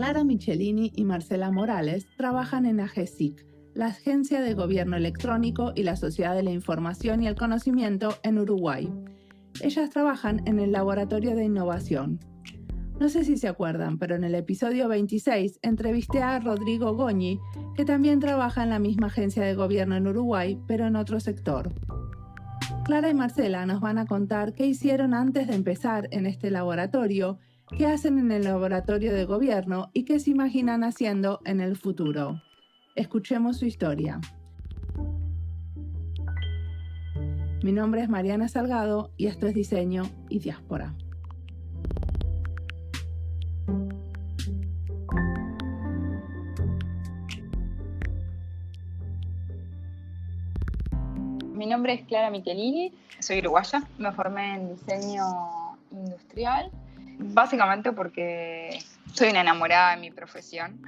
Clara Michelini y Marcela Morales trabajan en AGESIC, la Agencia de Gobierno Electrónico y la Sociedad de la Información y el Conocimiento en Uruguay. Ellas trabajan en el Laboratorio de Innovación. No sé si se acuerdan, pero en el episodio 26 entrevisté a Rodrigo Goñi, que también trabaja en la misma agencia de gobierno en Uruguay, pero en otro sector. Clara y Marcela nos van a contar qué hicieron antes de empezar en este laboratorio, qué hacen en el laboratorio de gobierno y qué se imaginan haciendo en el futuro. Escuchemos su historia. Mi nombre es Mariana Salgado y esto es Diseño y Diáspora. Mi nombre es Clara Michelini, soy uruguaya, me formé en diseño industrial, básicamente porque soy una enamorada de mi profesión,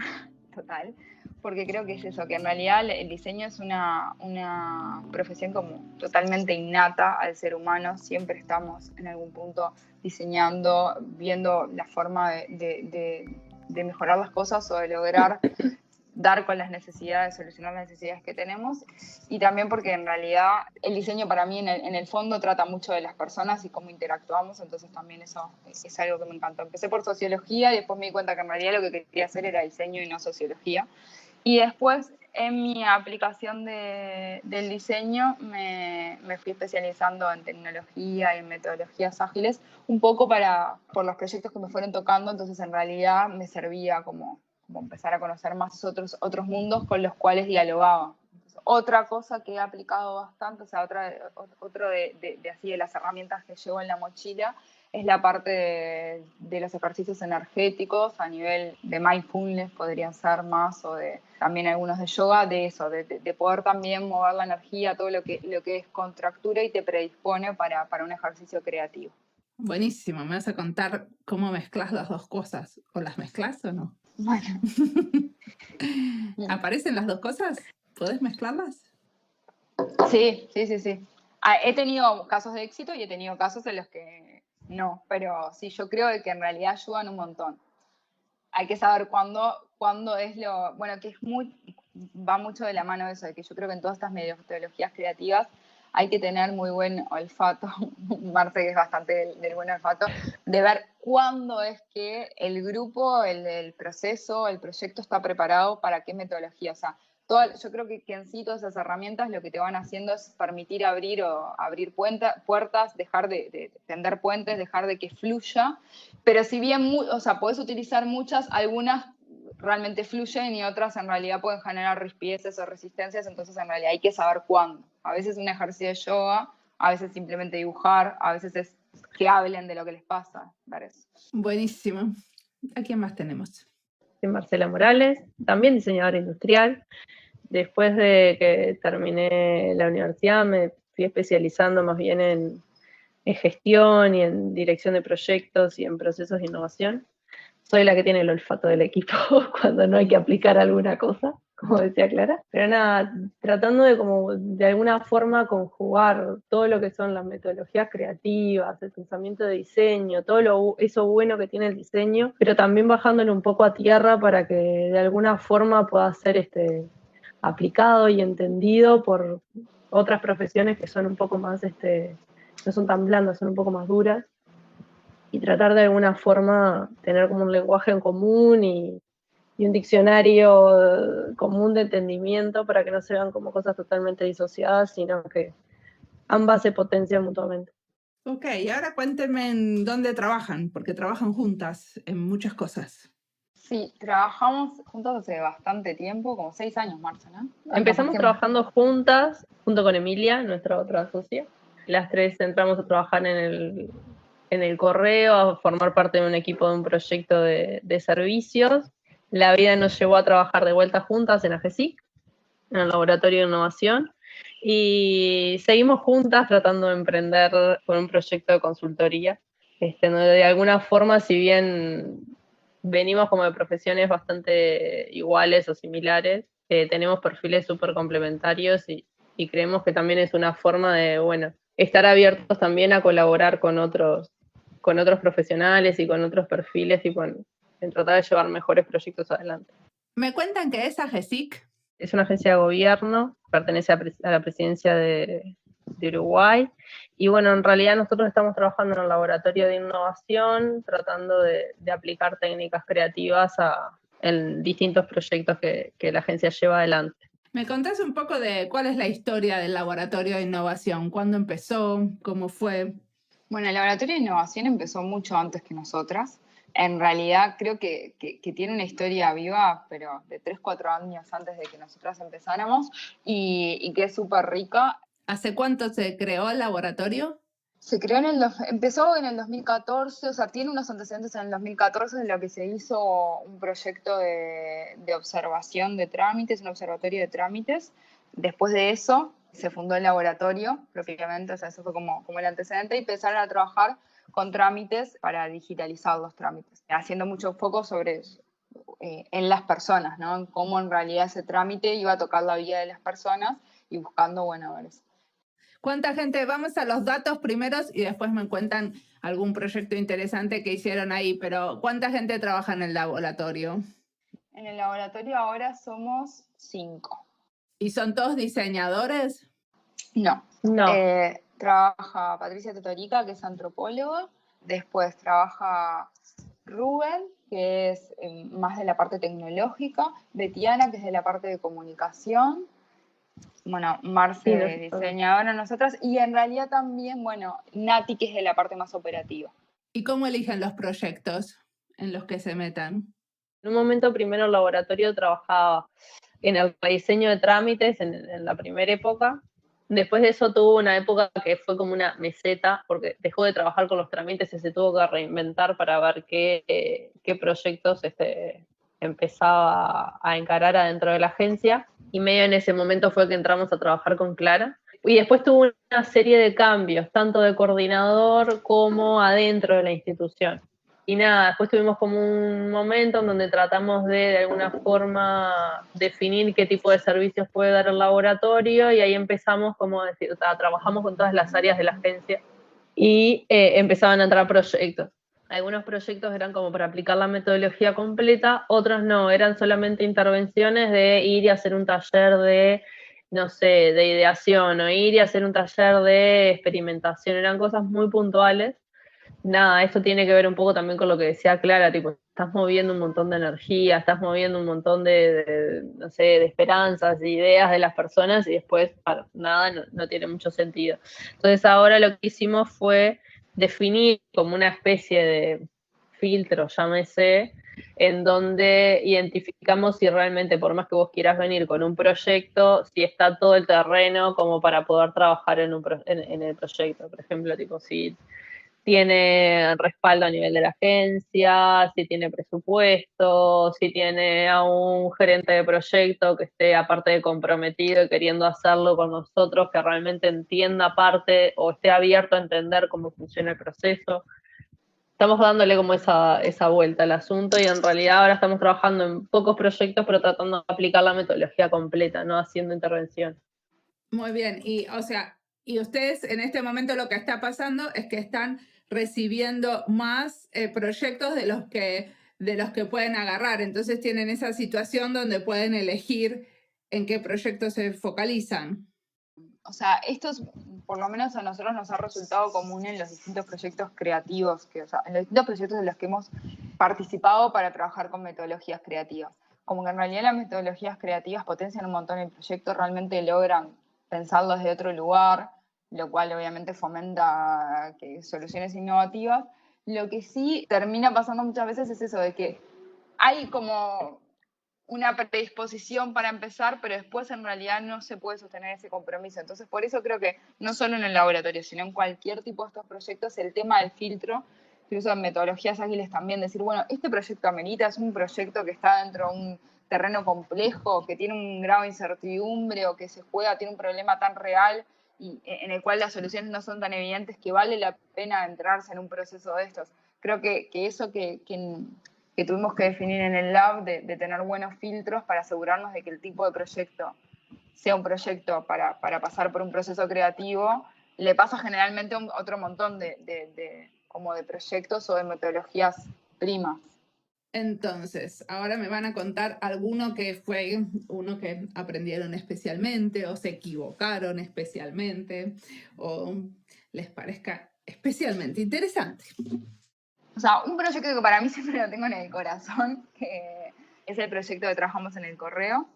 total, porque creo que es eso, que en realidad el diseño es una profesión como totalmente innata al ser humano, siempre estamos en algún punto diseñando, viendo la forma de mejorar las cosas o de lograr dar con las necesidades, solucionar las necesidades que tenemos, y también porque en realidad el diseño para mí en el fondo trata mucho de las personas y cómo interactuamos, entonces también eso es algo que me encantó. Empecé por sociología y después me di cuenta que en realidad lo que quería hacer era diseño y no sociología. Y después en mi aplicación del diseño me fui especializando en tecnología y en metodologías ágiles, un poco por los proyectos que me fueron tocando, entonces en realidad me servía como empezar a conocer más otros mundos con los cuales dialogaba. Entonces, otra cosa que he aplicado bastante, o sea, otro de las herramientas que llevo en la mochila, es la parte de los ejercicios energéticos a nivel de mindfulness, podrían ser más, o también algunos de yoga, de eso, de poder también mover la energía, todo lo que es contractura y te predispone para un ejercicio creativo. Buenísimo, ¿me vas a contar cómo mezclas las dos cosas? ¿O las mezclas o no? Bueno. ¿Aparecen las dos cosas? ¿Podés mezclarlas? Sí. He tenido casos de éxito y he tenido casos en los que no, pero sí, yo creo que en realidad ayudan un montón. Hay que saber cuándo es bueno, que va mucho de la mano de eso, de que yo creo que en todas estas metodologías creativas hay que tener muy buen olfato, Marce que es bastante del buen olfato, de ver cuándo es que el grupo, el proceso, el proyecto está preparado para qué metodología. O sea, yo creo que en sí todas esas herramientas lo que te van haciendo es permitir abrir puertas, dejar de tender puentes, dejar de que fluya, pero si bien, o sea, podés utilizar muchas, algunas realmente fluyen y otras en realidad pueden generar rispideces o resistencias, entonces en realidad hay que saber cuándo. A veces un ejercicio de yoga, a veces simplemente dibujar, a veces es que hablen de lo que les pasa. Buenísimo. ¿A quién más tenemos? Soy Marcela Morales, también diseñadora industrial. Después de que terminé la universidad me fui especializando más bien en gestión y en dirección de proyectos y en procesos de innovación. Soy la que tiene el olfato del equipo cuando no hay que aplicar alguna cosa, como decía Clara. Pero nada, tratando de alguna forma conjugar todo lo que son las metodologías creativas, el pensamiento de diseño, todo eso bueno que tiene el diseño, pero también bajándolo un poco a tierra para que de alguna forma pueda ser aplicado y entendido por otras profesiones que son un poco más, no son tan blandas, son un poco más duras, y tratar de alguna forma tener como un lenguaje en común y un diccionario común de entendimiento para que no se vean como cosas totalmente disociadas, sino que ambas se potencian mutuamente. Ok, y ahora cuéntenme en dónde trabajan, porque trabajan juntas en muchas cosas. Sí, trabajamos juntos hace bastante tiempo, como 6 años, Marce, ¿no? Empezamos trabajando juntas, junto con Emilia, nuestra otra socia. Las tres entramos a trabajar en el correo, a formar parte de un equipo de un proyecto de servicios. La vida nos llevó a trabajar de vuelta juntas en AGESIC, en el Laboratorio de Innovación, y seguimos juntas tratando de emprender con un proyecto de consultoría. De alguna forma, si bien venimos como de profesiones bastante iguales o similares, tenemos perfiles súper complementarios y creemos que también es una forma de, bueno, estar abiertos también a colaborar con otros profesionales y con otros perfiles y con en tratar de llevar mejores proyectos adelante. Me cuentan que es AGESIC. Es una agencia de gobierno, pertenece a la presidencia de Uruguay, y bueno, en realidad nosotros estamos trabajando en el laboratorio de innovación, tratando de aplicar técnicas creativas en distintos proyectos que la agencia lleva adelante. ¿Me contás un poco de cuál es la historia del laboratorio de innovación? ¿Cuándo empezó? ¿Cómo fue? Bueno, el laboratorio de innovación empezó mucho antes que nosotras. En realidad creo que tiene una historia viva, pero de 3, 4 años antes de que nosotras empezáramos, y que es súper rica. ¿Hace cuánto se creó el laboratorio? Se creó empezó en el 2014, o sea, tiene unos antecedentes en el 2014 en lo que se hizo un proyecto de observación de trámites, un observatorio de trámites. Después de eso se fundó el laboratorio propiamente, o sea, eso fue como el antecedente, y empezaron a trabajar con trámites para digitalizar los trámites, haciendo mucho foco en las personas, ¿no? En cómo en realidad ese trámite iba a tocar la vida de las personas y buscando, bueno, ver. ¿Cuánta gente? Vamos a los datos primeros y después me cuentan algún proyecto interesante que hicieron ahí, pero ¿cuánta gente trabaja en el laboratorio? En el laboratorio ahora somos 5. ¿Y son todos diseñadores? No. No. Trabaja Patricia Totorica, que es antropóloga. Después trabaja Rubén, que es más de la parte tecnológica. Betiana, que es de la parte de comunicación. Bueno, Marce, diseñadora, nosotras. Y en realidad también, bueno, Nati, que es de la parte más operativa. ¿Y cómo eligen los proyectos en los que se metan? En un momento primero el laboratorio trabajaba en el rediseño de trámites en la primera época. Después de eso tuvo una época que fue como una meseta, porque dejó de trabajar con los trámites y se tuvo que reinventar para ver qué proyectos empezaba a encarar adentro de la agencia. Y medio en ese momento fue que entramos a trabajar con Clara. Y después tuvo una serie de cambios, tanto de coordinador como adentro de la institución. Y nada, después tuvimos como un momento en donde tratamos de alguna forma definir qué tipo de servicios puede dar el laboratorio, y ahí empezamos, como decir, trabajamos con todas las áreas de la agencia y empezaban a entrar proyectos. Algunos proyectos eran como para aplicar la metodología completa, otros no, eran solamente intervenciones de ir y hacer un taller de, no sé, de ideación, o ir y hacer un taller de experimentación, eran cosas muy puntuales. Nada, esto tiene que ver un poco también con lo que decía Clara, tipo, estás moviendo un montón de energía, estás moviendo un montón no sé, de esperanzas, de ideas de las personas, y después, para nada, no tiene mucho sentido. Entonces ahora lo que hicimos fue definir como una especie de filtro, llámese, en donde identificamos si realmente, por más que vos quieras venir con un proyecto, si está todo el terreno como para poder trabajar en el proyecto. Por ejemplo, tipo, si tiene respaldo a nivel de la agencia, si tiene presupuesto, si tiene a un gerente de proyecto que esté aparte de comprometido y queriendo hacerlo con nosotros, que realmente entienda parte o esté abierto a entender cómo funciona el proceso. Estamos dándole como esa vuelta al asunto, y en realidad ahora estamos trabajando en pocos proyectos, pero tratando de aplicar la metodología completa, no haciendo intervención. Muy bien, y ustedes en este momento lo que está pasando es que están recibiendo más proyectos de los que pueden agarrar, entonces tienen esa situación donde pueden elegir en qué proyectos se focalizan. O sea, por lo menos a nosotros nos ha resultado común en los distintos proyectos creativos, en los distintos proyectos en los que hemos participado para trabajar con metodologías creativas. Como que en realidad las metodologías creativas potencian un montón el proyecto, realmente logran pensarlo desde otro lugar, lo cual obviamente fomenta soluciones innovativas. Lo que sí termina pasando muchas veces es eso, de que hay como una predisposición para empezar, pero después en realidad no se puede sostener ese compromiso. Entonces, por eso creo que no solo en el laboratorio, sino en cualquier tipo de estos proyectos, el tema del filtro, incluso en metodologías ágiles también, decir, bueno, este proyecto amerita, es un proyecto que está dentro de un terreno complejo, que tiene un grado de incertidumbre o que se juega, tiene un problema tan real y en el cual las soluciones no son tan evidentes, que vale la pena entrarse en un proceso de estos. Creo que eso que tuvimos que definir en el lab, de tener buenos filtros para asegurarnos de que el tipo de proyecto sea un proyecto para pasar por un proceso creativo, le pasa generalmente a otro montón como de proyectos o de metodologías primas. Entonces, ahora me van a contar alguno que fue uno que aprendieron especialmente o se equivocaron especialmente o les parezca especialmente interesante. O sea, un proyecto que para mí siempre lo tengo en el corazón, que es el proyecto que trabajamos en el correo.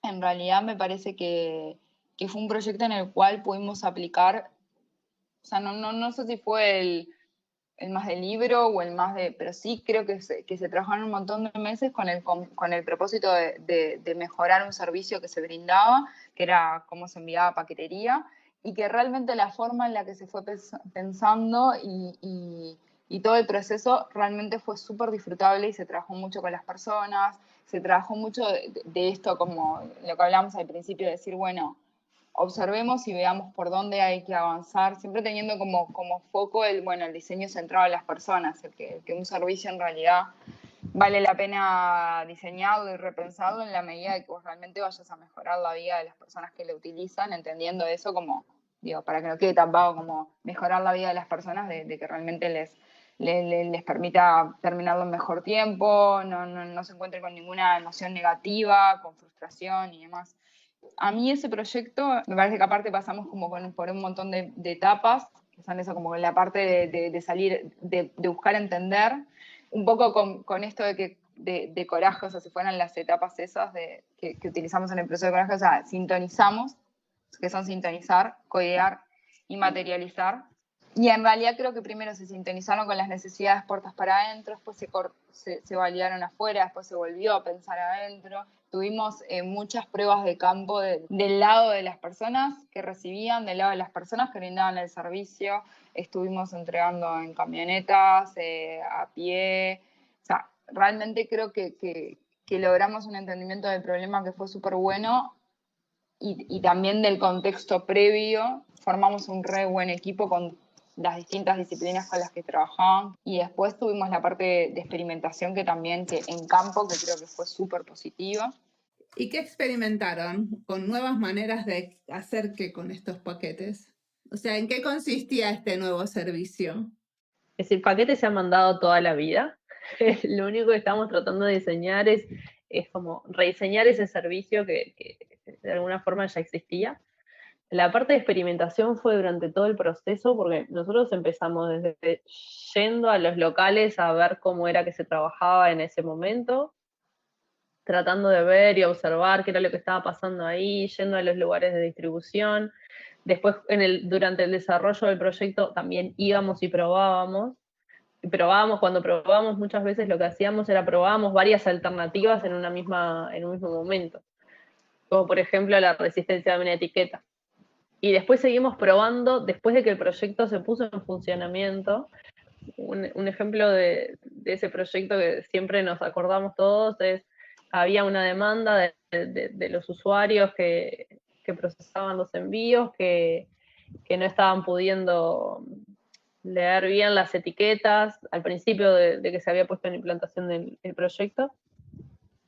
En realidad me parece que fue un proyecto en el cual pudimos aplicar, o sea, no sé si fue el más de libro o el más de, pero sí creo que se trabajaron un montón de meses con el propósito de mejorar un servicio que se brindaba, que era cómo se enviaba paquetería, y que realmente la forma en la que se fue pensando y todo el proceso realmente fue súper disfrutable y se trabajó mucho con las personas, se trabajó mucho de esto, como lo que hablamos al principio, de decir, bueno, observemos y veamos por dónde hay que avanzar, siempre teniendo como foco el diseño centrado en las personas, que un servicio en realidad vale la pena diseñarlo y repensarlo en la medida de que vos realmente vayas a mejorar la vida de las personas que lo utilizan, entendiendo eso como, digo, para que no quede tan vago como mejorar la vida de las personas, de que realmente les permita terminarlo en mejor tiempo, no se encuentren con ninguna emoción negativa, con frustración y demás. A mí ese proyecto, me parece que aparte pasamos como por un montón de etapas, que son eso, como la parte de salir, de buscar entender, un poco con esto de coraje, o sea, si fueran las etapas esas que utilizamos en el proceso de coraje, o sea, sintonizamos, que son sintonizar, codear y materializar. Y en realidad creo que primero se sintonizaron con las necesidades puertas para adentro, después se validaron afuera, después se volvió a pensar adentro. Tuvimos muchas pruebas de campo del lado de las personas que recibían, del lado de las personas que brindaban el servicio. Estuvimos entregando en camionetas, a pie. O sea, realmente creo que logramos un entendimiento del problema que fue súper bueno y también del contexto previo. Formamos un re buen equipo con las distintas disciplinas con las que trabajaban y después tuvimos la parte de experimentación que en campo, que creo que fue súper positiva. ¿Y qué experimentaron con nuevas maneras de hacer qué con estos paquetes? O sea, ¿en qué consistía este nuevo servicio? Es decir, paquetes se han mandado toda la vida. Lo único que estamos tratando de diseñar es como rediseñar ese servicio que de alguna forma ya existía. La parte de experimentación fue durante todo el proceso, porque nosotros empezamos desde yendo a los locales a ver cómo era que se trabajaba en ese momento, tratando de ver y observar qué era lo que estaba pasando ahí, yendo a los lugares de distribución. Después, durante el desarrollo del proyecto, también íbamos y probábamos. Cuando probábamos muchas veces lo que hacíamos era probábamos varias alternativas en un mismo momento. Como por ejemplo la resistencia de una etiqueta. Y después seguimos probando, después de que el proyecto se puso en funcionamiento. Un ejemplo de ese proyecto que siempre nos acordamos todos es, había una demanda de los usuarios que procesaban los envíos, que no estaban pudiendo leer bien las etiquetas al principio de que se había puesto en implantación el proyecto.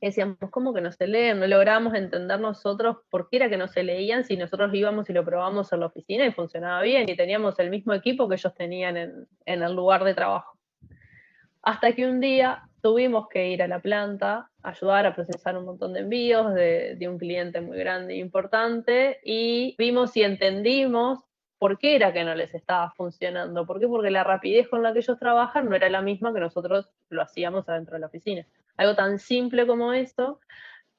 Decíamos, ¿cómo que no se leen? No lográbamos entender nosotros por qué era que no se leían si nosotros íbamos y lo probamos en la oficina y funcionaba bien y teníamos el mismo equipo que ellos tenían en el lugar de trabajo. Hasta que un día tuvimos que ir a la planta, ayudar a procesar un montón de envíos de un cliente muy grande e importante, y vimos y entendimos por qué era que no les estaba funcionando. ¿Por qué? Porque la rapidez con la que ellos trabajan no era la misma que nosotros lo hacíamos adentro de la oficina. Algo tan simple como eso,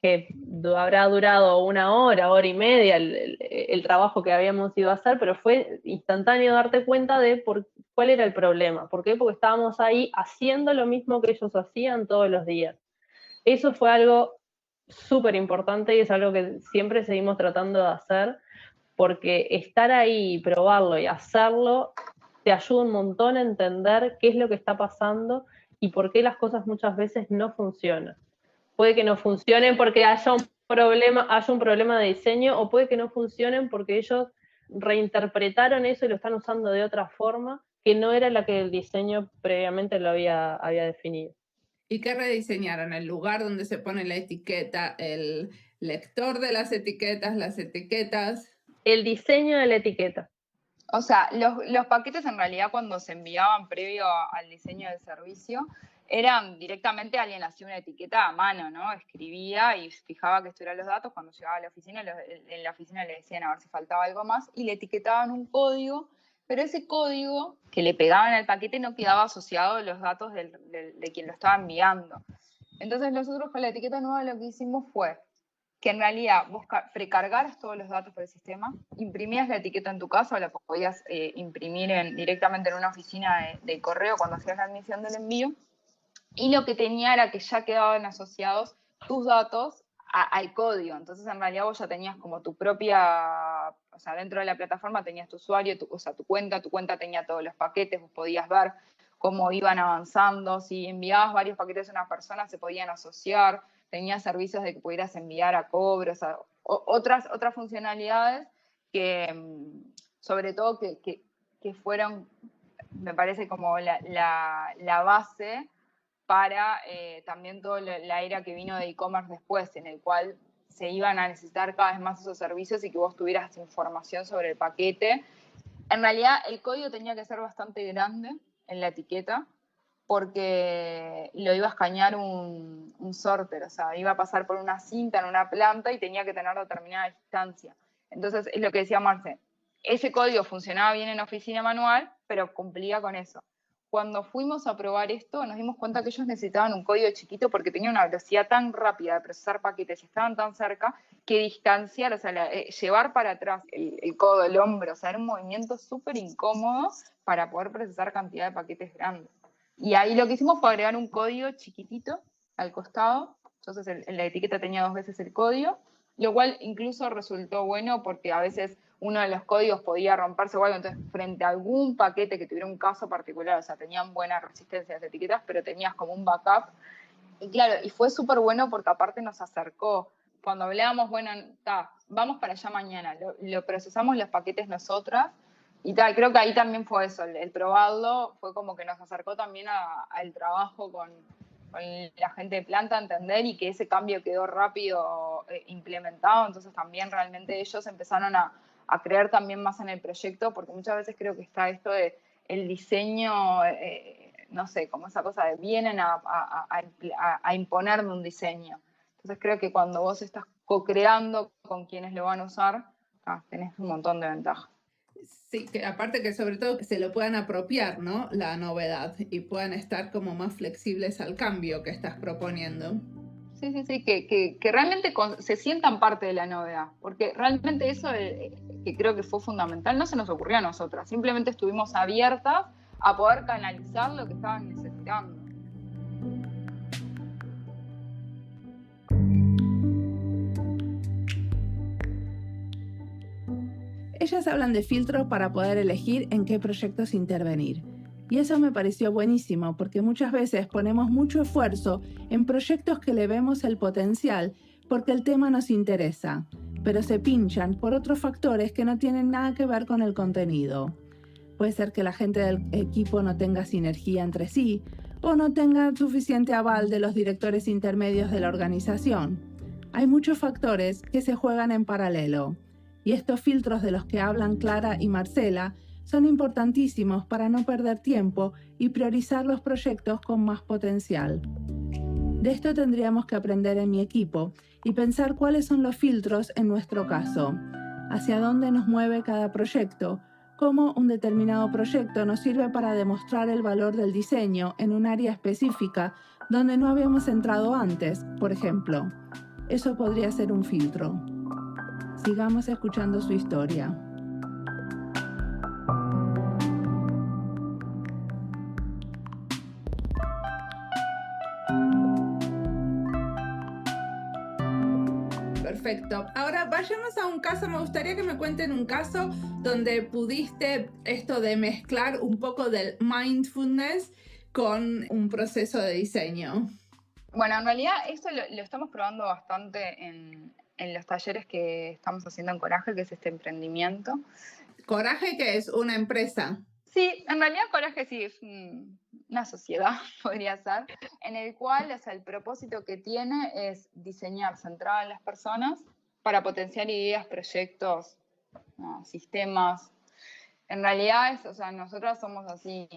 que habrá durado una hora y media el trabajo que habíamos ido a hacer, pero fue instantáneo darte cuenta de cuál era el problema. ¿Por qué? Porque estábamos ahí haciendo lo mismo que ellos hacían todos los días. Eso fue algo súper importante y es algo que siempre seguimos tratando de hacer, porque estar ahí, probarlo y hacerlo, te ayuda un montón a entender qué es lo que está pasando y por qué las cosas muchas veces no funcionan. Puede que no funcionen porque haya un problema de diseño, o puede que no funcionen porque ellos reinterpretaron eso y lo están usando de otra forma que no era la que el diseño previamente lo había definido. ¿Y qué rediseñaron? ¿El lugar donde se pone la etiqueta, el lector de las etiquetas? El diseño de la etiqueta. O sea, los paquetes en realidad cuando se enviaban previo al diseño del servicio, eran directamente alguien hacía una etiqueta a mano, ¿no? Escribía y fijaba que estuvieran los datos. Cuando llegaba a la oficina, en la oficina le decían a ver si faltaba algo más y le etiquetaban un código, pero ese código que le pegaban al paquete no quedaba asociado a los datos de quien lo estaba enviando. Entonces nosotros con la etiqueta nueva lo que hicimos fue que en realidad vos precargaras todos los datos por el sistema, imprimías la etiqueta en tu casa o la podías imprimir directamente en una oficina de correo cuando hacías la admisión del envío, y lo que tenía era que ya quedaban asociados tus datos al código. Entonces, en realidad vos ya tenías como tu propia, o sea, dentro de la plataforma tenías tu usuario, o sea, tu cuenta tenía todos los paquetes, vos podías ver cómo iban avanzando, si enviabas varios paquetes a una persona se podían asociar, tenías servicios de que pudieras enviar a cobro, o sea, otras funcionalidades que, sobre todo, que fueron, me parece, como la base para también toda la era que vino de e-commerce después, en el cual se iban a necesitar cada vez más esos servicios y que vos tuvieras información sobre el paquete. En realidad, el código tenía que ser bastante grande en la etiqueta, porque lo iba a escanear un sorter, o sea, iba a pasar por una cinta en una planta y tenía que tener determinada distancia. Entonces, es lo que decía Marce, ese código funcionaba bien en oficina manual, pero cumplía con eso. Cuando fuimos a probar esto, nos dimos cuenta que ellos necesitaban un código chiquito porque tenía una velocidad tan rápida de procesar paquetes y estaban tan cerca que distanciar, o sea, llevar para atrás el codo, el hombro, o sea, era un movimiento súper incómodo para poder procesar cantidad de paquetes grandes. Y ahí lo que hicimos fue agregar un código chiquitito al costado, entonces la etiqueta tenía 2 veces el código, lo cual incluso resultó bueno porque a veces uno de los códigos podía romperse o algo, entonces frente a algún paquete que tuviera un caso particular, o sea, tenían buena resistencia las etiquetas, pero tenías como un backup. Y claro, y fue súper bueno porque aparte nos acercó. Cuando hablábamos, bueno, vamos para allá mañana, lo procesamos los paquetes nosotras, y tal, creo que ahí también fue eso, el probarlo fue como que nos acercó también al trabajo con la gente de planta, a entender, y que ese cambio quedó rápido implementado, entonces también realmente ellos empezaron a creer también más en el proyecto, porque muchas veces creo que está esto de el diseño, no sé, como esa cosa de vienen a imponerme un diseño. Entonces creo que cuando vos estás co-creando con quienes lo van a usar, tenés un montón de ventajas. Sí, que aparte que sobre todo se lo puedan apropiar, ¿no? La novedad y puedan estar como más flexibles al cambio que estás proponiendo. Sí, que realmente se sientan parte de la novedad, porque realmente eso que creo que fue fundamental no se nos ocurrió a nosotras, simplemente estuvimos abiertas a poder canalizar lo que estaban necesitando. Ellas hablan de filtros para poder elegir en qué proyectos intervenir. Y eso me pareció buenísimo porque muchas veces ponemos mucho esfuerzo en proyectos que le vemos el potencial porque el tema nos interesa, pero se pinchan por otros factores que no tienen nada que ver con el contenido. Puede ser que la gente del equipo no tenga sinergia entre sí o no tenga suficiente aval de los directores intermedios de la organización. Hay muchos factores que se juegan en paralelo. Y estos filtros de los que hablan Clara y Marcela son importantísimos para no perder tiempo y priorizar los proyectos con más potencial. De esto tendríamos que aprender en mi equipo y pensar cuáles son los filtros en nuestro caso, hacia dónde nos mueve cada proyecto, cómo un determinado proyecto nos sirve para demostrar el valor del diseño en un área específica donde no habíamos entrado antes, por ejemplo. Eso podría ser un filtro. Sigamos escuchando su historia. Perfecto. Ahora vayamos a un caso. Me gustaría que me cuenten un caso donde pudiste esto de mezclar un poco del mindfulness con un proceso de diseño. Bueno, en realidad esto lo estamos probando bastante en los talleres que estamos haciendo en Coraje, que es este emprendimiento. ¿Coraje qué es? ¿Una empresa? Sí, en realidad Coraje sí es una sociedad, podría ser, en el cual, o sea, el propósito que tiene es diseñar centrado en las personas para potenciar ideas, proyectos, sistemas. En realidad, o sea, nosotras somos así,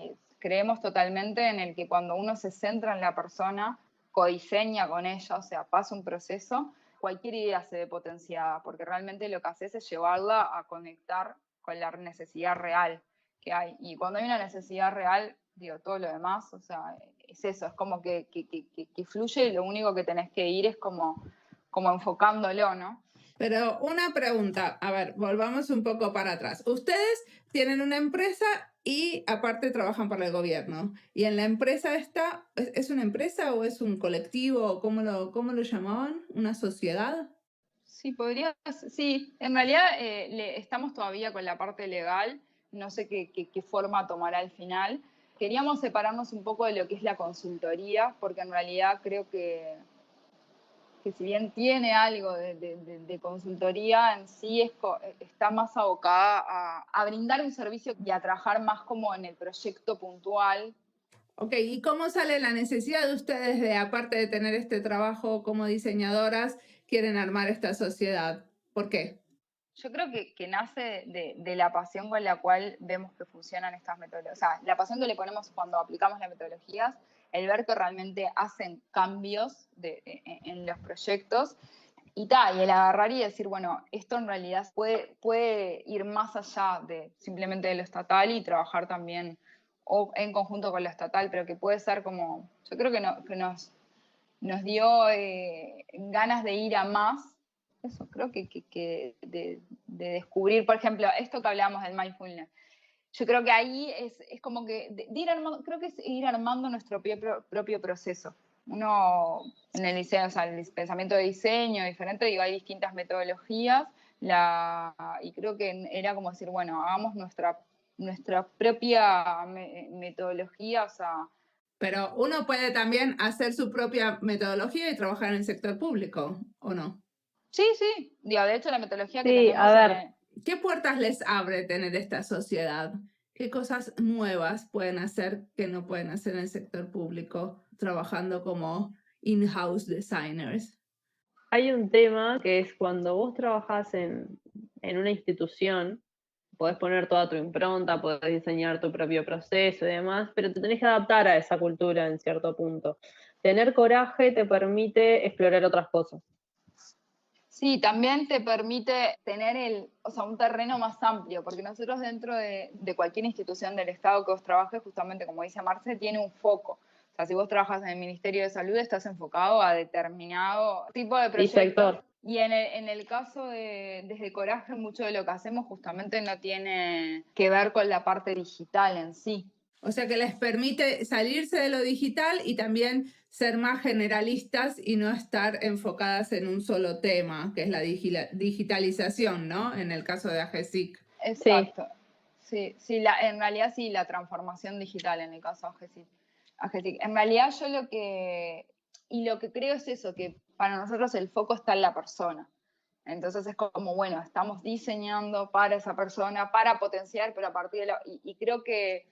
creemos totalmente en el que cuando uno se centra en la persona, codiseña con ella, o sea, pasa un proceso, cualquier idea se ve potenciada, porque realmente lo que haces es llevarla a conectar con la necesidad real que hay. Y cuando hay una necesidad real, digo, todo lo demás, o sea, es eso, es como que fluye y lo único que tenés que ir es como enfocándolo, ¿no? Pero una pregunta, a ver, volvamos un poco para atrás. Ustedes tienen una empresa y aparte trabajan para el gobierno. ¿Y en la empresa esta, es una empresa o es un colectivo? ¿Cómo lo llamaban? ¿Una sociedad? Sí, sí, en realidad estamos todavía con la parte legal, no sé qué forma tomará al final. Queríamos separarnos un poco de lo que es la consultoría, porque en realidad creo que si bien tiene algo de consultoría, en sí está más abocada a brindar un servicio y a trabajar más como en el proyecto puntual. Ok, ¿y cómo sale la necesidad de ustedes de, aparte de tener este trabajo como diseñadoras, quieren armar esta sociedad? ¿Por qué? Yo creo que nace de la pasión con la cual vemos que funcionan estas metodologías. O sea, la pasión que le ponemos cuando aplicamos las metodologías, el ver que realmente hacen cambios en los proyectos y el agarrar y decir, bueno, esto en realidad puede ir más allá de simplemente de lo estatal y trabajar también o en conjunto con lo estatal, pero que puede ser como, yo creo que nos dio ganas de ir a más. Eso, creo que de descubrir, por ejemplo, esto que hablábamos del mindfulness. Yo creo que ahí es como que de ir armando, creo que es ir armando nuestro propio proceso. Uno en el diseño, o sea, el pensamiento de diseño diferente, digo, hay distintas metodologías, y creo que era como decir, bueno, hagamos nuestra propia metodología, o sea. Pero uno puede también hacer su propia metodología y trabajar en el sector público, ¿o no? Sí, sí, digo, de hecho la metodología que Sí, a tenemos ver, ¿Qué puertas les abre tener esta sociedad? ¿Qué cosas nuevas pueden hacer que no pueden hacer en el sector público trabajando como in-house designers? hay un tema que es cuando vos trabajás en una institución, podés poner toda tu impronta, podés diseñar tu propio proceso y demás, pero te tenés que adaptar a esa cultura en cierto punto. Tener coraje te permite explorar otras cosas. Sí, también te permite tener o sea, un terreno más amplio, porque nosotros dentro de cualquier institución del Estado que vos trabajes, justamente como dice Marce, tiene un foco. O sea, si vos trabajas en el Ministerio de Salud, estás enfocado a determinado tipo de Y proyecto. sector. Y en el caso desde Coraje, mucho de lo que hacemos justamente no tiene que ver con la parte digital en sí. O sea que les permite salirse de lo digital y también ser más generalistas y no estar enfocadas en un solo tema, que es la digitalización, ¿no? En el caso de AGESIC. Exacto. Sí, sí, en realidad sí, la transformación digital en el caso de AGESIC. En realidad yo lo que creo es eso, que para nosotros el foco está en la persona. Entonces es como, bueno, estamos diseñando para esa persona, para potenciar, pero a partir de y creo que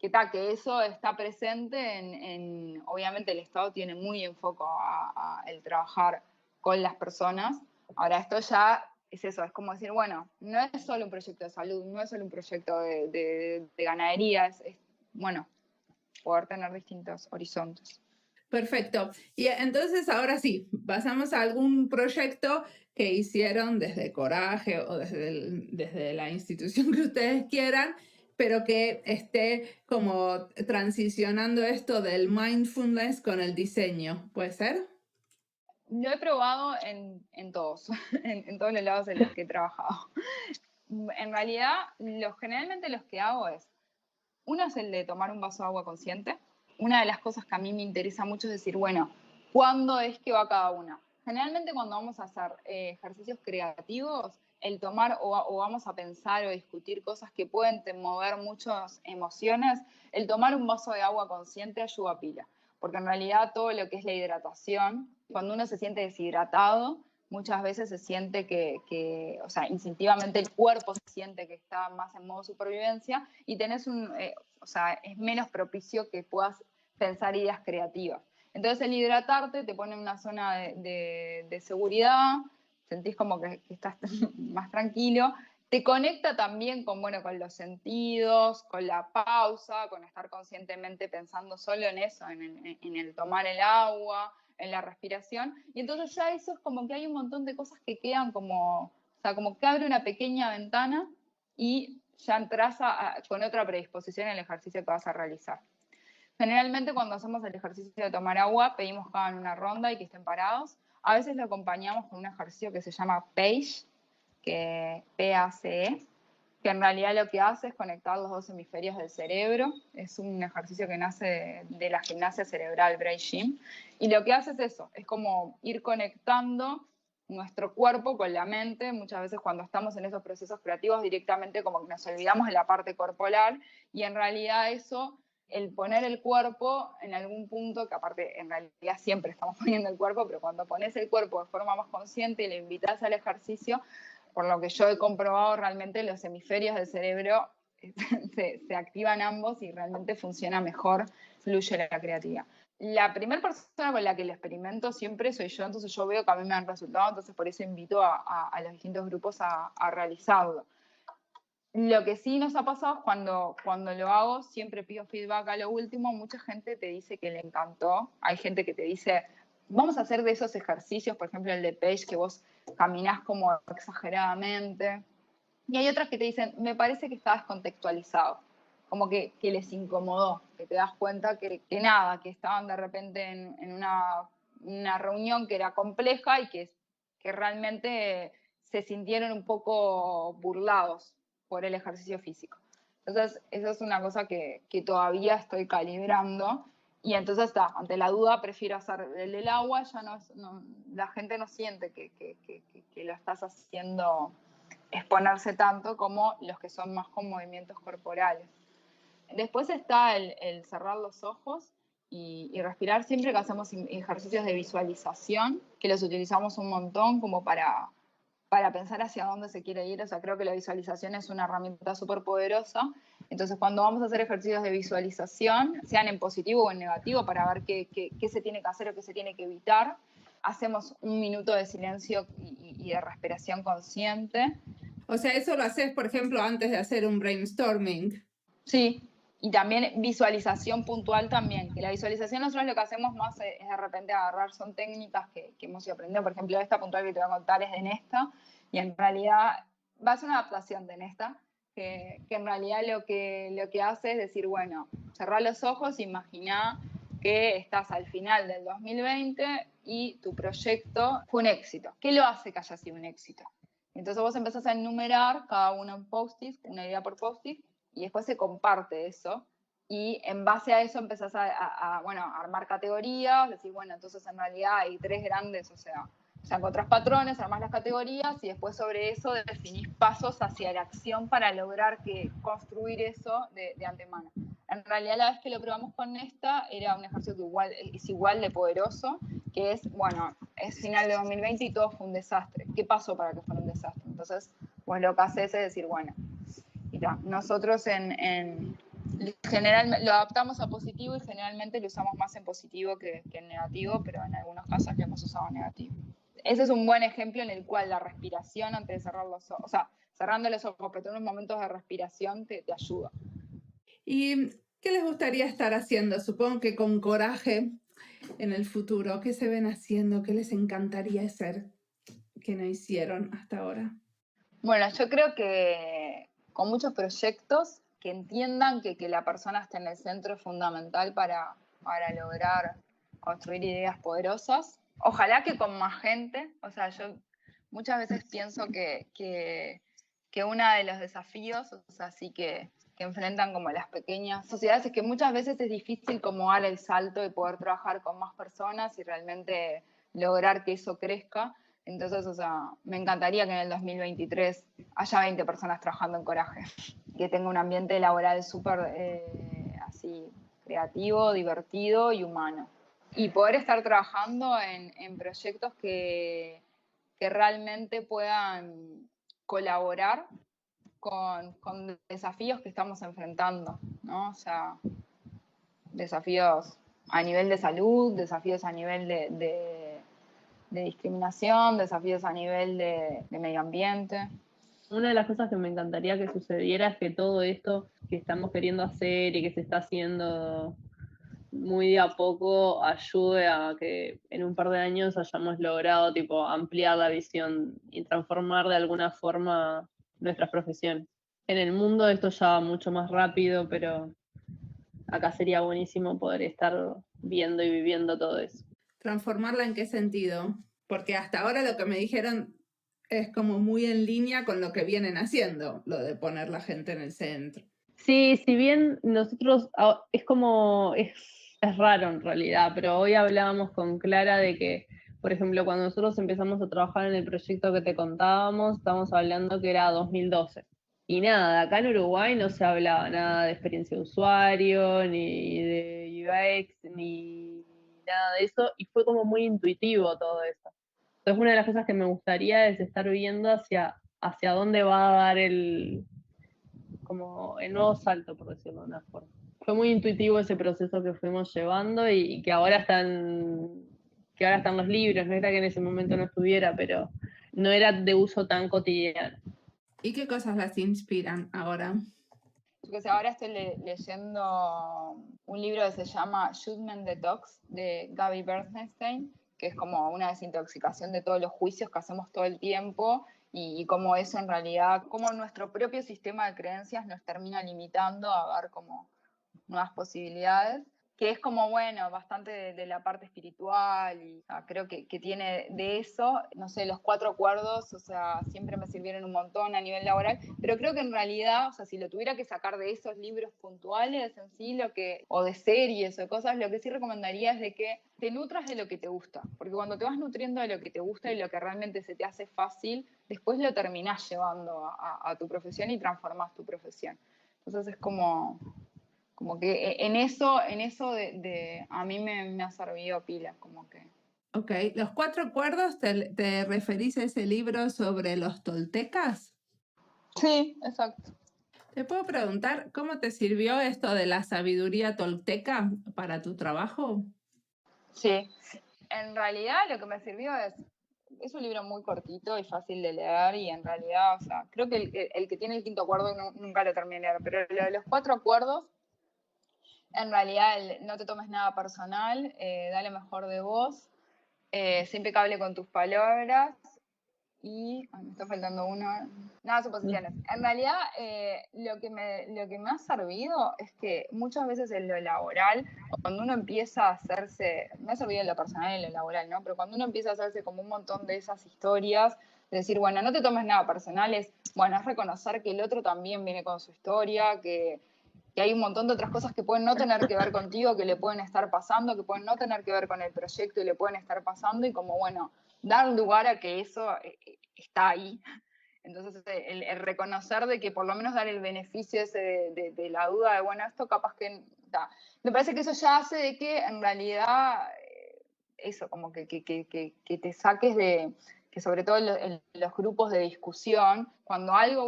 eso está presente obviamente el Estado tiene muy en foco a el trabajar con las personas. Ahora esto ya es eso, es como decir, bueno, no es solo un proyecto de salud, no es solo un proyecto de ganadería, bueno, poder tener distintos horizontes. Perfecto. Y entonces ahora sí, pasamos a algún proyecto que hicieron desde Coraje o desde la institución que ustedes quieran, pero que esté como transicionando esto del mindfulness con el diseño. ¿Puede ser? Lo he probado en todos, en todos los lados en los que he trabajado. En realidad, generalmente los que hago uno es el de tomar un vaso de agua consciente. Una de las cosas que a mí me interesa mucho es decir, bueno, ¿cuándo es que va cada una? Generalmente cuando vamos a hacer ejercicios creativos, el tomar o vamos a pensar o discutir cosas que pueden mover muchas emociones, el tomar un vaso de agua consciente ayuda a pila. Porque en realidad todo lo que es la hidratación, cuando uno se siente deshidratado, muchas veces se siente o sea, instintivamente el cuerpo se siente que está más en modo supervivencia y tenés o sea, es menos propicio que puedas pensar ideas creativas. Entonces el hidratarte te pone en una zona de seguridad, sentís como que estás más tranquilo te conecta también con, bueno, con los sentidos, con la pausa, con estar conscientemente pensando solo en eso, en el tomar el agua, en la respiración. Y entonces ya eso es como que hay un montón de cosas que quedan como, o sea, como que abre una pequeña ventana y ya entras con otra predisposición en el ejercicio que vas a realizar. Generalmente cuando hacemos el ejercicio de tomar agua, pedimos que hagan una ronda y que estén parados. A veces lo acompañamos con un ejercicio que se llama PACE, PACE, que en realidad lo que hace es conectar los dos hemisferios del cerebro. Es un ejercicio que nace de la gimnasia cerebral Brain Gym. Y lo que hace es eso, es como ir conectando nuestro cuerpo con la mente. Muchas veces cuando estamos en esos procesos creativos directamente como que nos olvidamos de la parte corporal y en realidad eso, el poner el cuerpo en algún punto, que aparte en realidad siempre estamos poniendo el cuerpo, pero cuando pones el cuerpo de forma más consciente y le invitas al ejercicio, por lo que yo he comprobado, realmente los hemisferios del cerebro se activan ambos y realmente funciona mejor, fluye la creatividad. La primera persona con la que el experimento siempre soy yo, entonces yo veo que a mí me han resultado, entonces por eso invito a los distintos grupos a realizarlo. Lo que sí nos ha pasado es cuando lo hago, siempre pido feedback a lo último, mucha gente te dice que le encantó, hay gente que te dice, vamos a hacer de esos ejercicios, por ejemplo el de Page, que vos caminás como exageradamente, y hay otras que te dicen, me parece que está descontextualizado, como que les incomodó, que te das cuenta que nada, que estaban de repente en una reunión que era compleja y que realmente se sintieron un poco burlados por el ejercicio físico. Entonces, eso es una cosa que todavía estoy calibrando. Y entonces está, ante la duda prefiero hacer el del agua, ya la gente no siente que lo estás haciendo exponerse tanto como los que son más con movimientos corporales. Después está el cerrar los ojos y respirar siempre que hacemos ejercicios de visualización, que los utilizamos un montón como para pensar hacia dónde se quiere ir. O sea, creo que la visualización es una herramienta súper poderosa. Entonces, cuando vamos a hacer ejercicios de visualización, sean en positivo o en negativo, para ver qué se tiene que hacer o qué se tiene que evitar, hacemos un minuto de silencio y de respiración consciente. O sea, eso lo haces, por ejemplo, antes de hacer un brainstorming. Sí, y también visualización puntual también, que la visualización nosotros lo que hacemos más es de repente agarrar, son técnicas que hemos ido aprendiendo, por ejemplo, esta puntual que te voy a contar es de Nesta, y en realidad va a ser una adaptación de Nesta, que en realidad lo que hace es decir, bueno, cerrá los ojos, imagina que estás al final del 2020 y tu proyecto fue un éxito. ¿Qué lo hace que haya sido un éxito? Entonces vos empezás a enumerar cada uno en post-it, una idea por post-it, y después se comparte eso, y en base a eso empezás a armar categorías, decir, bueno, entonces en realidad hay 3 grandes, o sea, encontrás patrones, armás las categorías, y después sobre eso definís pasos hacia la acción para lograr construir eso de antemano. En realidad la vez que lo probamos con esta, era un ejercicio que es igual de poderoso, que es, bueno, es final de 2020 y todo fue un desastre. ¿Qué pasó para que fuera un desastre? Entonces, pues lo que haces es decir, bueno, nosotros general lo adaptamos a positivo y generalmente lo usamos más en positivo que en negativo, pero en algunos casos lo hemos usado en negativo. Ese es un buen ejemplo en el cual la respiración antes de cerrar los ojos, o sea, cerrando los ojos, pero en unos momentos de respiración te ayuda. ¿Y qué les gustaría estar haciendo? Supongo que con coraje en el futuro. ¿Qué se ven haciendo? ¿Qué les encantaría hacer que no hicieron hasta ahora? Bueno, yo creo que con muchos proyectos que entiendan que la persona está en el centro es fundamental para lograr construir ideas poderosas. Ojalá que con más gente, o sea, yo muchas veces pienso que uno de los desafíos, o sea, sí que enfrentan como las pequeñas sociedades, es que muchas veces es difícil como dar el salto y poder trabajar con más personas y realmente lograr que eso crezca. Entonces, o sea, me encantaría que en el 2023 haya 20 personas trabajando en Coraje, que tenga un ambiente laboral súper así creativo, divertido y humano. Y poder estar trabajando en proyectos que realmente puedan colaborar con desafíos que estamos enfrentando, ¿no? O sea, desafíos a nivel de salud, desafíos a nivel de discriminación, desafíos a nivel de medio ambiente. Una de las cosas que me encantaría que sucediera es que todo esto que estamos queriendo hacer y que se está haciendo muy de a poco ayude a que en un par de años hayamos logrado tipo ampliar la visión y transformar de alguna forma nuestras profesiones. En el mundo esto ya va mucho más rápido, pero acá sería buenísimo poder estar viendo y viviendo todo eso. ¿Transformarla en qué sentido? Porque hasta ahora lo que me dijeron es como muy en línea con lo que vienen haciendo, lo de poner la gente en el centro. Sí, si bien nosotros, es raro en realidad, pero hoy hablábamos con Clara de que, por ejemplo, cuando nosotros empezamos a trabajar en el proyecto que te contábamos, estamos hablando que era 2012. Y nada, acá en Uruguay no se hablaba nada de experiencia de usuario, ni de UX, ni nada de eso, y fue como muy intuitivo todo eso. Entonces una de las cosas que me gustaría es estar viendo hacia dónde va a dar como el nuevo salto, por decirlo de una forma. Fue muy intuitivo ese proceso que fuimos llevando y que ahora están los libros, no era que en ese momento no estuviera, pero no era de uso tan cotidiano. ¿Y qué cosas las inspiran ahora? Porque ahora estoy leyendo un libro que se llama Judgment Detox de Gaby Bernstein, que es como una desintoxicación de todos los juicios que hacemos todo el tiempo y cómo eso en realidad, cómo nuestro propio sistema de creencias nos termina limitando a ver como nuevas posibilidades, que es como, bueno, bastante de la parte espiritual y creo que tiene de eso, no sé, los 4 acuerdos, o sea, siempre me sirvieron un montón a nivel laboral, pero creo que en realidad, o sea, si lo tuviera que sacar de esos libros puntuales en sí, o de series o de cosas, lo que sí recomendaría es de que te nutras de lo que te gusta, porque cuando te vas nutriendo de lo que te gusta y lo que realmente se te hace fácil, después lo terminás llevando a tu profesión y transformás tu profesión. Entonces es como que en eso a mí me ha servido pila, como que. Ok, los 4 acuerdos, ¿te referís a ese libro sobre los toltecas? Sí, exacto. ¿Te puedo preguntar cómo te sirvió esto de la sabiduría tolteca para tu trabajo? Sí, en realidad lo que me sirvió es un libro muy cortito y fácil de leer y en realidad, o sea, creo que el que tiene el 5.º acuerdo nunca lo terminé de leer, pero lo de los 4 acuerdos, en realidad no te tomes nada personal, da lo mejor de vos, sé impecable con tus palabras y me está faltando uno. Nada, suposiciones. En realidad, lo que me ha servido es que muchas veces en lo laboral, cuando uno empieza a hacerse, me ha servido en lo personal y en lo laboral, ¿no? Pero cuando uno empieza a hacerse como un montón de esas historias, de decir, bueno, no te tomes nada personal, es reconocer que el otro también viene con su historia, que hay un montón de otras cosas que pueden no tener que ver contigo, que le pueden estar pasando, que pueden no tener que ver con el proyecto y le pueden estar pasando, y como, bueno, dar lugar a que eso está ahí. Entonces, el reconocer de que por lo menos dar el beneficio ese de la duda de, bueno, esto capaz que. Me parece que eso ya hace de que en realidad eso, como que te saques de. Que sobre todo en los grupos de discusión, cuando algo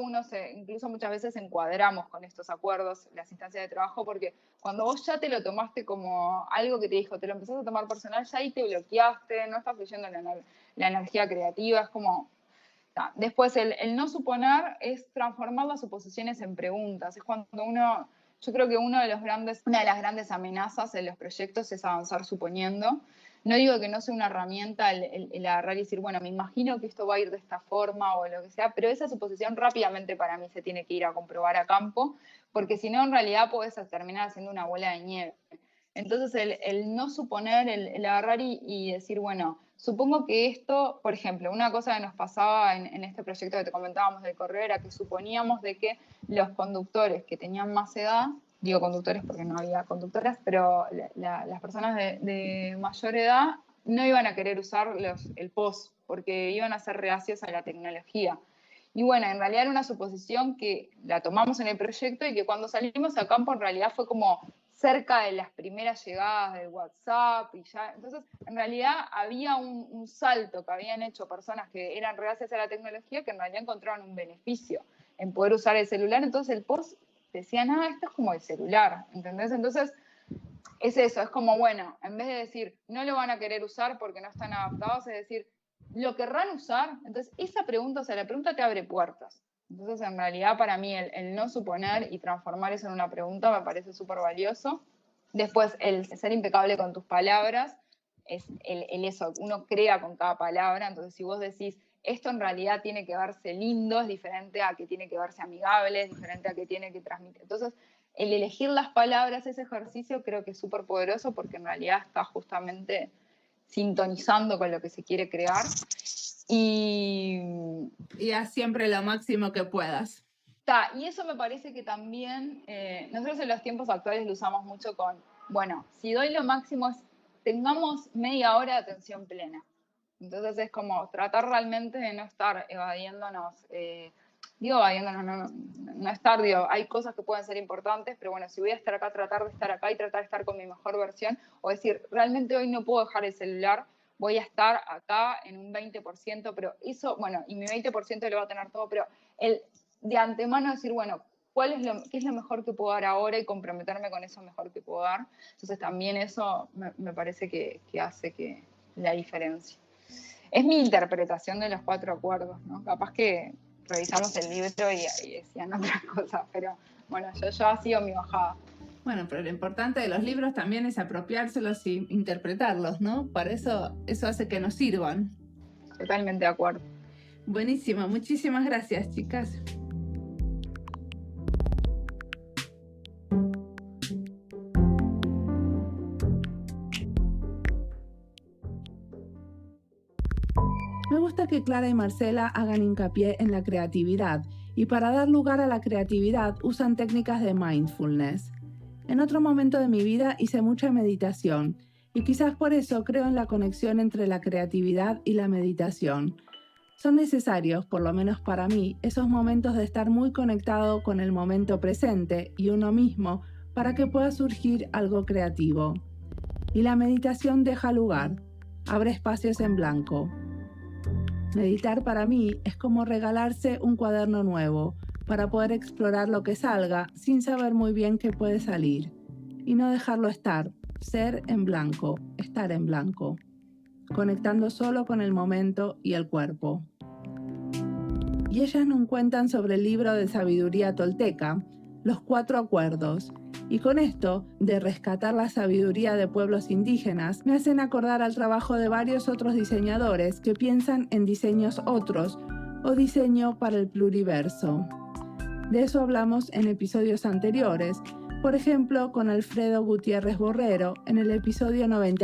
incluso muchas veces encuadramos con estos acuerdos, las instancias de trabajo, porque cuando vos ya te lo tomaste como algo que te dijo, te lo empezaste a tomar personal, ya ahí te bloqueaste, no está fluyendo la energía creativa, es como. Después, el no suponer es transformar las suposiciones en preguntas. Es cuando yo creo que una de las grandes amenazas en los proyectos es avanzar suponiendo. No digo que no sea una herramienta el agarrar y decir, bueno, me imagino que esto va a ir de esta forma o lo que sea, pero esa suposición rápidamente para mí se tiene que ir a comprobar a campo, porque si no, en realidad puedes terminar haciendo una bola de nieve. Entonces, el no suponer, el agarrar y decir, bueno, supongo que esto, por ejemplo, una cosa que nos pasaba en este proyecto que te comentábamos del correo era que suponíamos de que los conductores que tenían más edad, digo conductores porque no había conductoras, pero las personas de mayor edad no iban a querer usar el POS porque iban a ser reacios a la tecnología. Y bueno, en realidad era una suposición que la tomamos en el proyecto y que cuando salimos a campo en realidad fue como cerca de las primeras llegadas del WhatsApp y ya. Entonces, en realidad había un salto que habían hecho personas que eran reacias a la tecnología que en realidad encontraron un beneficio en poder usar el celular. Entonces el post decía, nada, esto es como el celular, ¿entendés? Entonces, es eso, es como, bueno, en vez de decir, no lo van a querer usar porque no están adaptados, es decir, ¿lo querrán usar? Entonces, esa pregunta, o sea, la pregunta te abre puertas. Entonces, en realidad, para mí, el no suponer y transformar eso en una pregunta me parece súper valioso. Después, el ser impecable con tus palabras, es el eso, uno crea con cada palabra. Entonces, si vos decís, esto en realidad tiene que verse lindo, es diferente a que tiene que verse amigable, es diferente a que tiene que transmitir. Entonces, el elegir las palabras, ese ejercicio, creo que es súper poderoso porque en realidad está justamente sintonizando con lo que se quiere crear. Y haz siempre lo máximo que puedas. Y eso me parece que también, nosotros en los tiempos actuales lo usamos mucho con, bueno, si doy lo máximo, tengamos media hora de atención plena. Entonces es como tratar realmente de no estar evadiéndonos, no estar, hay cosas que pueden ser importantes, pero bueno, si voy a estar acá, tratar de estar acá y tratar de estar con mi mejor versión, o decir, realmente hoy no puedo dejar el celular, voy a estar acá en un 20%, pero eso, bueno, y mi 20% lo va a tener todo, pero de antemano decir, bueno, ¿qué es lo mejor que puedo dar ahora y comprometerme con eso mejor que puedo dar? Entonces también eso me parece que hace que la diferencia. Es mi interpretación de los 4 acuerdos, ¿no? Capaz que revisamos el libro y decían otras cosas, pero bueno, yo ha sido mi bajada. Bueno, pero lo importante de los libros también es apropiárselos y interpretarlos, ¿no? Para eso hace que nos sirvan. Totalmente de acuerdo. Buenísimo, muchísimas gracias, chicas. Me gusta que Clara y Marcela hagan hincapié en la creatividad y para dar lugar a la creatividad usan técnicas de mindfulness. En otro momento de mi vida hice mucha meditación y quizás por eso creo en la conexión entre la creatividad y la meditación. Son necesarios, por lo menos para mí, esos momentos de estar muy conectado con el momento presente y uno mismo para que pueda surgir algo creativo. Y la meditación deja lugar, abre espacios en blanco. Meditar para mí es como regalarse un cuaderno nuevo para poder explorar lo que salga sin saber muy bien qué puede salir y no dejarlo estar, ser en blanco, estar en blanco, conectando solo con el momento y el cuerpo. Y ellas nos cuentan sobre el libro de sabiduría tolteca, Los 4 acuerdos, y con esto, de rescatar la sabiduría de pueblos indígenas, me hacen acordar al trabajo de varios otros diseñadores que piensan en diseños otros o diseño para el pluriverso. De eso hablamos en episodios anteriores, por ejemplo con Alfredo Gutiérrez Borrero en el episodio 90.